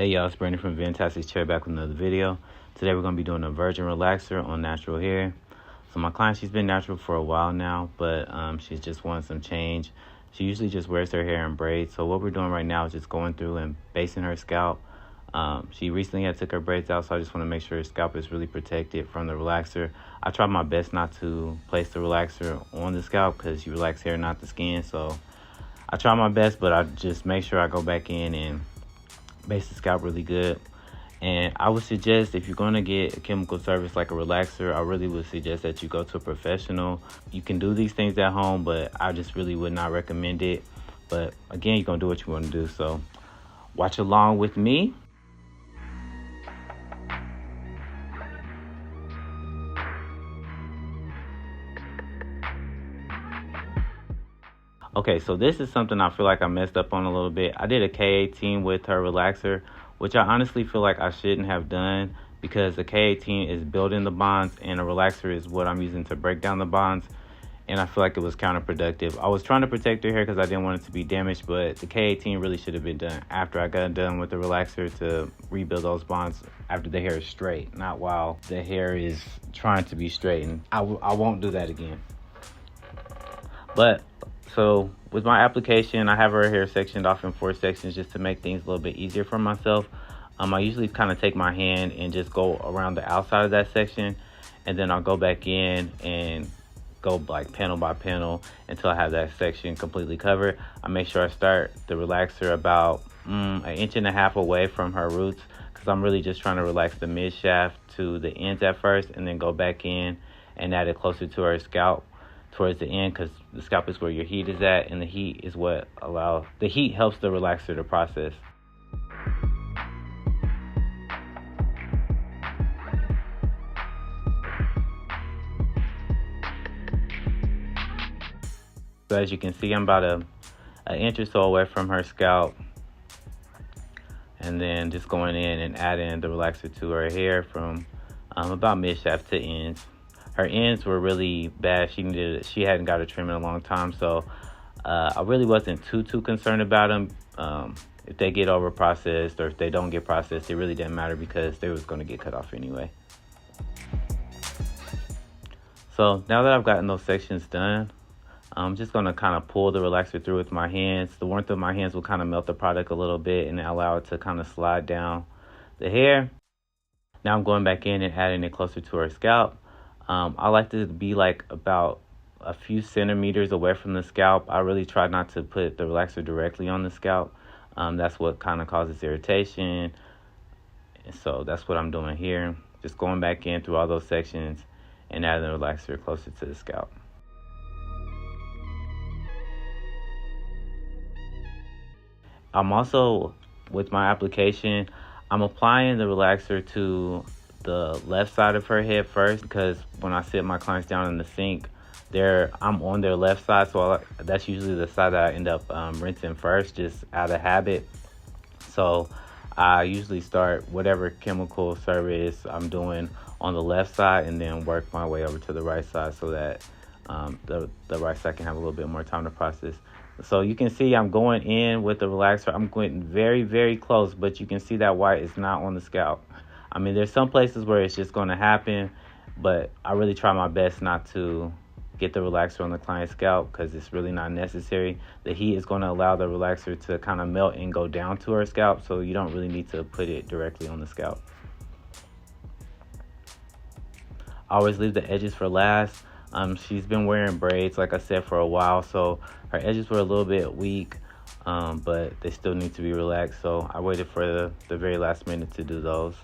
Hey y'all, it's Brandon from Fantastic Chair back with another video. Today we're going to be doing a virgin relaxer on natural hair. So my client, she's been natural for a while now, but she's just wanting some change. She usually just wears her hair in braids. So what we're doing right now is just going through and basing her scalp. She recently had took her braids out, so I just want to make sure her scalp is really protected from the relaxer. I try my best not to place the relaxer on the scalp because you relax hair, not the skin. So I try my best, but I just make sure I go back in and base the scalp really good. And I would suggest, if you're going to get a chemical service like a relaxer, I really would suggest that you go to a professional. You can do these things at home, but I just really would not recommend it. But again, you're going to do what you want to do. So watch along with me. Okay, so this is something I feel like I messed up on a little bit. I did a K18 with her relaxer, which I honestly feel like I shouldn't have done because the K18 is building the bonds and a relaxer is what I'm using to break down the bonds. And I feel like it was counterproductive. I was trying to protect her hair because I didn't want it to be damaged, but the K18 really should have been done after I got done with the relaxer to rebuild those bonds after the hair is straight, not while the hair is trying to be straightened. I won't do that again. But so with my application, I have her hair sectioned off in 4 sections just to make things a little bit easier for myself. I usually kind of take my hand and just go around the outside of that section, and then I'll go back in and go like panel by panel until I have that section completely covered. I make sure I start the relaxer about 1.5 inches away from her roots because I'm really just trying to relax the mid shaft to the ends at first, and then go back in and add it closer to her scalp towards the end, because the scalp is where your heat is at, and the heat is what the heat helps the relaxer to process. So as you can see, I'm about an inch or so away from her scalp, and then just going in and adding the relaxer to her hair from about mid shaft to ends. Her ends were really bad. She hadn't got a trim in a long time, so I really wasn't too concerned about them. If they get over processed or if they don't get processed, it really didn't matter because they was going to get cut off anyway. So now that I've gotten those sections done, I'm just going to kind of pull the relaxer through with my hands. The warmth of my hands will kind of melt the product a little bit and allow it to kind of slide down the hair. Now I'm going back in and adding it closer to her scalp. I like to be like about a few centimeters away from the scalp. I really try not to put the relaxer directly on the scalp. That's what kind of causes irritation. And so that's what I'm doing here. Just going back in through all those sections and adding the relaxer closer to the scalp. I'm also, with my application, I'm applying the relaxer to the left side of her head first, because when I sit my clients down in the sink, I'm on their left side, so that's usually the side that I end up rinsing first, just out of habit. So I usually start whatever chemical service I'm doing on the left side and then work my way over to the right side so that the right side can have a little bit more time to process. So you can see I'm going in with the relaxer. I'm going very, very close, but you can see that white is not on the scalp. I mean, there's some places where it's just going to happen, but I really try my best not to get the relaxer on the client's scalp because it's really not necessary. The heat is going to allow the relaxer to kind of melt and go down to her scalp, so you don't really need to put it directly on the scalp. I always leave the edges for last. She's been wearing braids, like I said, for a while, so her edges were a little bit weak, but they still need to be relaxed, so I waited for the very last minute to do those.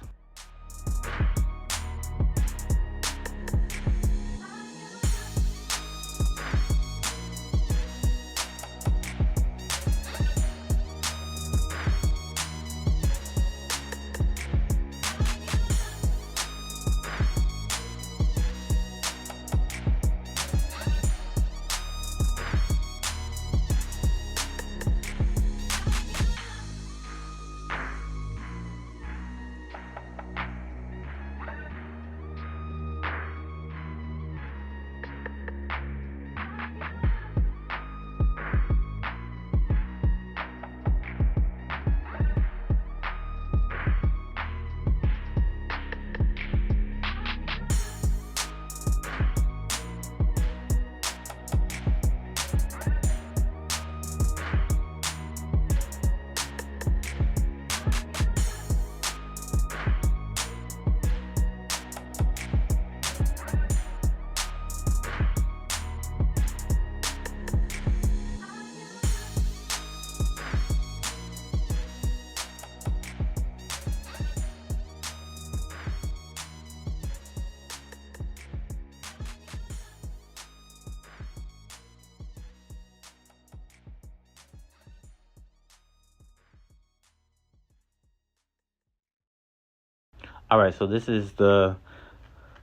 All right, so this is the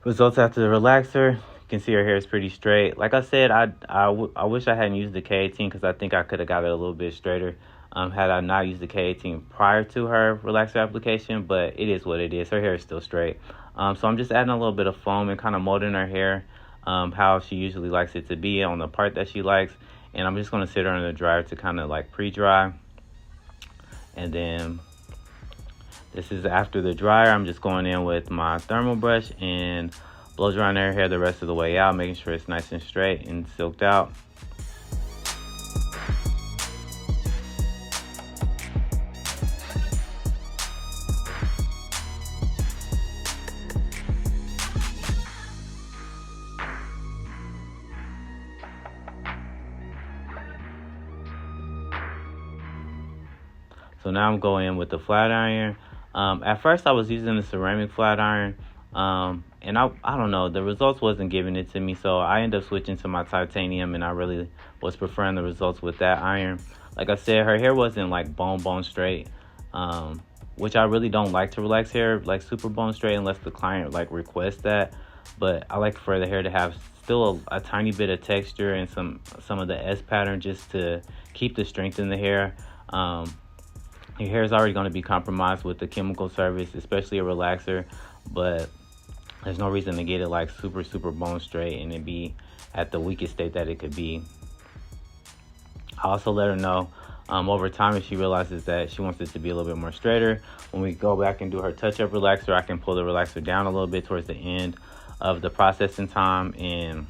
results after the relaxer. You can see her hair is pretty straight. Like I said, I wish I hadn't used the K18 because I think I could have got it a little bit straighter had I not used the K18 prior to her relaxer application, but it is what it is. Her hair is still straight. So I'm just adding a little bit of foam and kind of molding her hair how she usually likes it to be on the part that she likes. And I'm just going to sit her in the dryer to kind of like pre-dry. And then this is after the dryer. I'm just going in with my thermal brush and blow drying her hair the rest of the way out, making sure it's nice and straight and silked out. So now I'm going in with the flat iron. At first I was using the ceramic flat iron, and I don't know, the results wasn't giving it to me, so I ended up switching to my titanium, and I really was preferring the results with that iron. Like I said, her hair wasn't like bone straight, which I really don't like to relax hair like super bone straight unless the client like requests that. But I like for the hair to have still a tiny bit of texture and some of the S pattern just to keep the strength in the hair. Your hair is already going to be compromised with the chemical service, especially a relaxer, but there's no reason to get it like super bone straight and it be at the weakest state that it could be. I also let her know over time if she realizes that she wants it to be a little bit more straighter. When we go back and do her touch-up relaxer, I can pull the relaxer down a little bit towards the end of the processing time and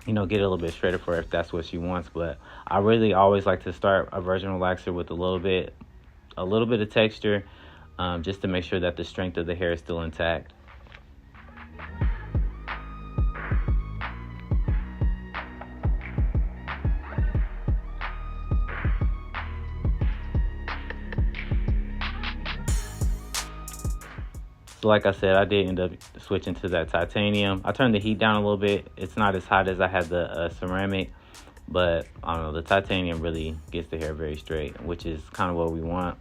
get it a little bit straighter for her if that's what she wants. But I really always like to start a virgin relaxer with a little bit of texture, just to make sure that the strength of the hair is still intact. So like I said, I did end up switching to that titanium. I turned the heat down a little bit. It's not as hot as I had the ceramic, but I don't know, the titanium really gets the hair very straight, which is kind of what we want.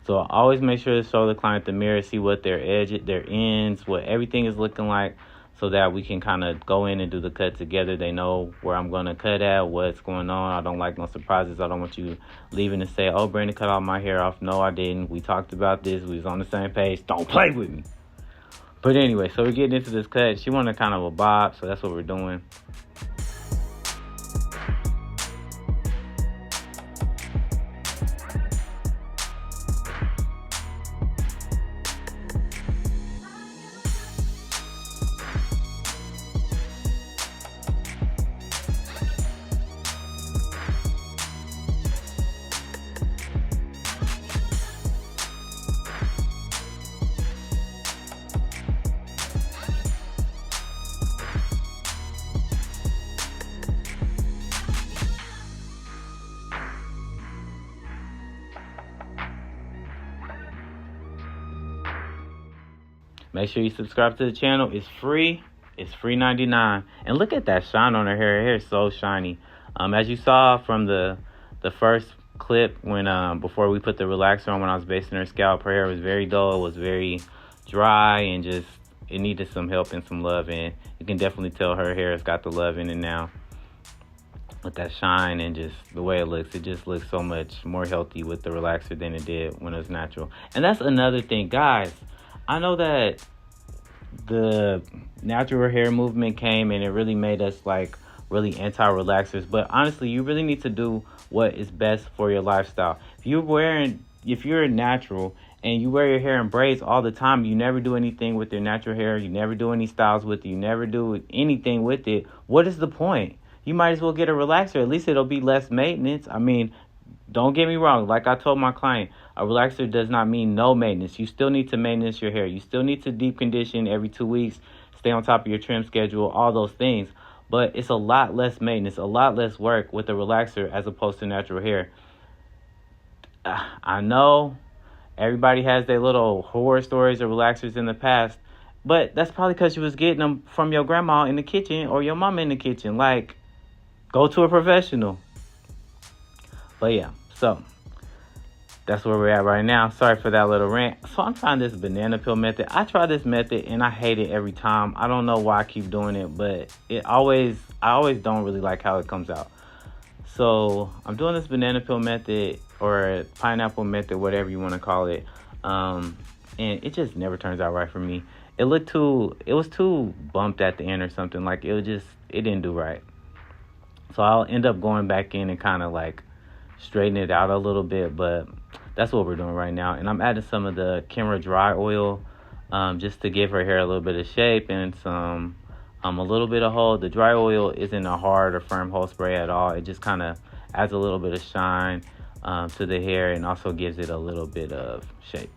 So I always make sure to show the client the mirror, see what their their ends, what everything is looking like, so that we can kind of go in and do the cut together. They know where I'm going to cut at, what's going on. I don't like no surprises. I don't want you leaving and say, oh, Brandon cut all my hair off. No, I didn't. We talked about this. We was on the same page. Don't play with me. But anyway, so we're getting into this cut. She wanted kind of a bob, so that's what we're doing. Make sure you subscribe to the channel. It's free. It's free 99. And look at that shine on her hair. Her hair is so shiny. As you saw from the first clip when before we put the relaxer on when I was basting her scalp, her hair was very dull, it was very dry, and just it needed some help and some love. And you can definitely tell her hair has got the love in it now with that shine and just the way it looks. It just looks so much more healthy with the relaxer than it did when it was natural. And that's another thing, guys. I know that the natural hair movement came and it really made us like really anti-relaxers, but honestly, you really need to do what is best for your lifestyle. If you're natural and you wear your hair in braids all the time, you never do anything with your natural hair, you never do any styles with it, you never do anything with it, what is the point? You might as well get a relaxer. At least it'll be less maintenance. I mean, don't get me wrong. Like I told my client, a relaxer does not mean no maintenance. You still need to maintenance your hair. You still need to deep condition every 2 weeks, stay on top of your trim schedule, all those things. But it's a lot less maintenance, a lot less work with a relaxer as opposed to natural hair. I know everybody has their little horror stories of relaxers in the past, but that's probably because you was getting them from your grandma in the kitchen or your mama in the kitchen. Like, go to a professional. But yeah, so that's where we're at right now. Sorry for that little rant. So I'm trying this banana peel method. I try this method and I hate it every time. I don't know why I keep doing it, but I always don't really like how it comes out. So I'm doing this banana peel method or pineapple method, whatever you want to call it. And it just never turns out right for me. It was too bumped at the end or something. Like it didn't do right. So I'll end up going back in and kind of like straighten it out a little bit, but that's what we're doing right now. And I'm adding some of the Camera Dry oil just to give her hair a little bit of shape and some a little bit of hold. The dry oil isn't a hard or firm hold spray at all. It just kind of adds a little bit of shine to the hair and also gives it a little bit of shape.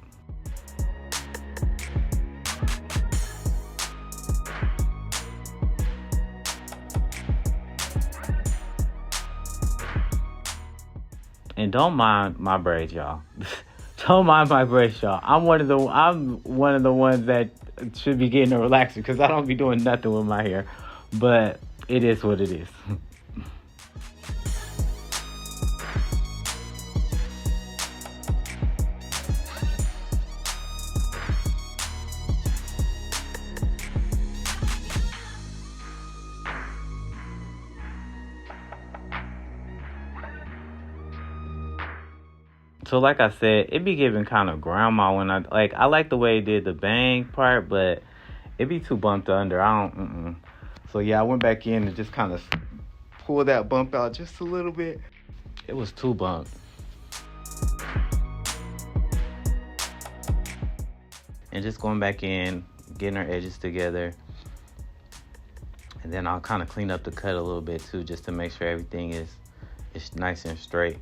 And don't mind my braids, y'all. Don't mind my braids, y'all. I'm one of the ones that should be getting a relaxer because I don't be doing nothing with my hair. But it is what it is. So like I said, it be giving kind of grandma when I like the way it did the bang part, but it be too bumped under. I don't. So yeah, I went back in and just kind of pulled that bump out just a little bit. It was too bumped. And just going back in, getting her edges together. And then I'll kind of clean up the cut a little bit too, just to make sure everything is nice and straight.